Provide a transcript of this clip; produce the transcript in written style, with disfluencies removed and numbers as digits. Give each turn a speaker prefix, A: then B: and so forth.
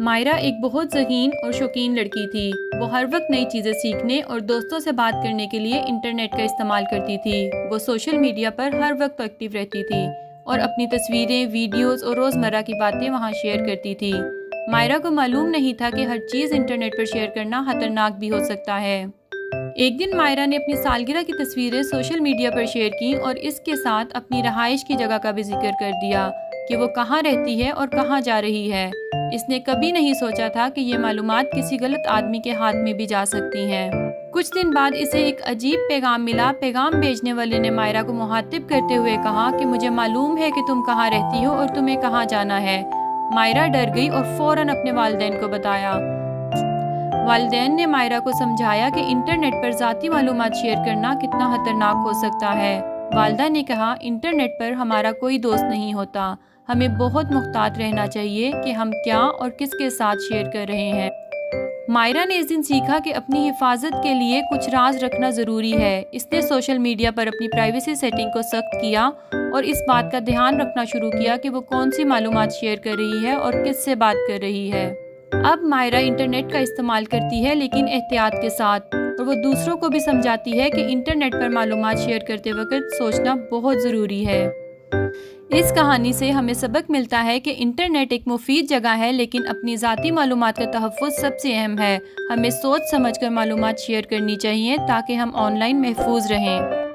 A: مائرہ ایک بہت ذہین اور شوقین لڑکی تھی۔ وہ ہر وقت نئی چیزیں سیکھنے اور دوستوں سے بات کرنے کے لیے انٹرنیٹ کا استعمال کرتی تھی۔ وہ سوشل میڈیا پر ہر وقت ایکٹیو رہتی تھی اور اپنی تصویریں، ویڈیوز اور روزمرہ کی باتیں وہاں شیئر کرتی تھی۔ مائرہ کو معلوم نہیں تھا کہ ہر چیز انٹرنیٹ پر شیئر کرنا خطرناک بھی ہو سکتا ہے۔ ایک دن مائرہ نے اپنی سالگرہ کی تصویریں سوشل میڈیا پر شیئر کی اور اس کے ساتھ اپنی رہائش کی جگہ کا بھی ذکر کر دیا کہ وہ کہاں رہتی ہے اور کہاں جا رہی ہے۔ اس نے کبھی نہیں سوچا تھا کہ یہ معلومات کسی غلط آدمی کے ہاتھ میں بھی جا سکتی ہیں۔ کچھ دن بعد اسے ایک عجیب پیغام ملا۔ پیغام بھیجنے والے نے مائرہ کو مخاطب کرتے ہوئے کہا کہ مجھے معلوم ہے کہ تم کہاں رہتی ہو اور تمہیں کہاں جانا ہے۔ مائرہ ڈر گئی اور فوراً اپنے والدین کو بتایا۔ والدین نے مائرہ کو سمجھایا کہ انٹرنیٹ پر ذاتی معلومات شیئر کرنا کتنا خطرناک ہو سکتا ہے۔ والدہ نے کہا، انٹرنیٹ پر ہمارا کوئی دوست نہیں ہوتا۔ ہمیں بہت محتاط رہنا چاہیے کہ ہم کیا اور کس کے ساتھ شیئر کر رہے ہیں۔ مائرہ نے اس دن سیکھا کہ اپنی حفاظت کے لیے کچھ راز رکھنا ضروری ہے۔ اس نے سوشل میڈیا پر اپنی پرائیویسی سیٹنگ کو سخت کیا اور اس بات کا دھیان رکھنا شروع کیا کہ وہ کون سی معلومات شیئر کر رہی ہے اور کس سے بات کر رہی ہے۔ اب مائرہ انٹرنیٹ کا استعمال کرتی ہے لیکن احتیاط کے ساتھ، اور وہ دوسروں کو بھی سمجھاتی ہے کہ انٹرنیٹ پر معلومات شیئر کرتے وقت سوچنا بہت ضروری ہے۔ اس کہانی سے ہمیں سبق ملتا ہے کہ انٹرنیٹ ایک مفید جگہ ہے لیکن اپنی ذاتی معلومات کا تحفظ سب سے اہم ہے۔ ہمیں سوچ سمجھ کر معلومات شیئر کرنی چاہیے تاکہ ہم آن لائن محفوظ رہیں۔